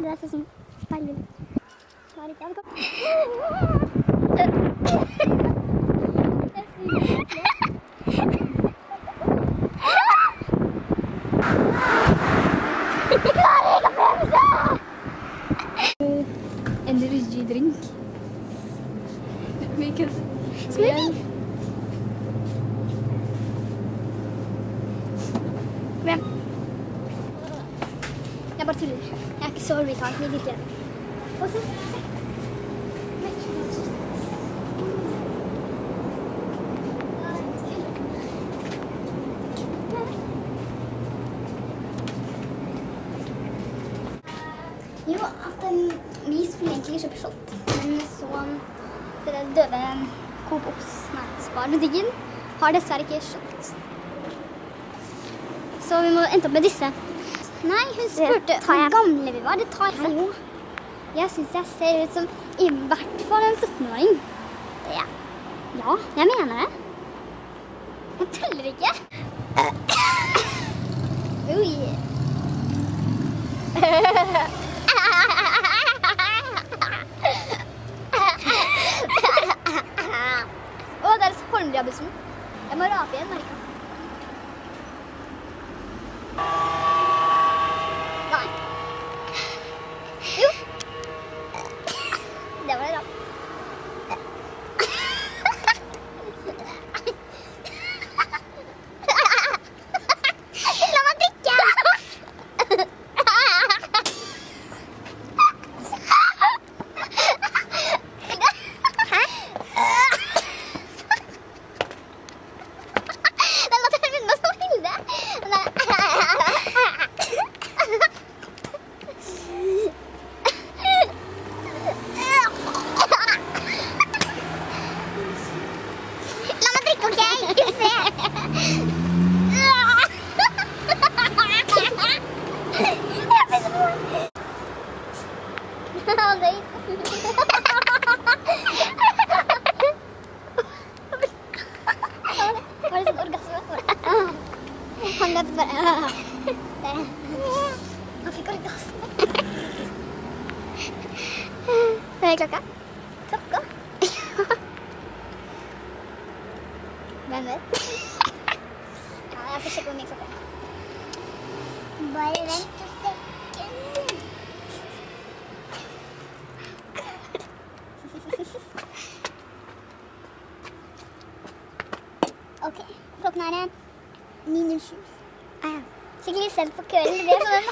det er sånn som speiler litt. Klar ikke, ja, det kom. Klarer ikke å bremse! Energy drink. Because Smoothie! Hvem? Jeg bare tuller. Jeg er ikke så retard, vi liker det. Og se. Jo, at vi skulle egentlig kjøpe shot, men så det der døde Coop Ops, nei, Spar-butikken har dessverre ikke shot. Så vi må endte opp med disse. Nei, hun spurte hvor gamle vi var. Det tar jeg jo. Jeg synes jeg ser ut som i hvert fall en 17-åring. Ja. Ja, jeg mener det. Jeg tuller ikke. Oi. Å, det er Holmlia-bussen. Jeg må rape igjen, Marika. Nei. Jo. Det var det da. La meg drikke! Hæ? Den måtte jeg begynne med så hilde. Var det sånn orgasme? Han løpte bare. Han fikk orgasme. Hva er klokka? Klokka? Hvem vet? Ja, jeg får sjekke hvor mye klokka er. Bare vent og se. Ok, klokken er 9:07. Skikkelig sent på kvelden. Det er sånn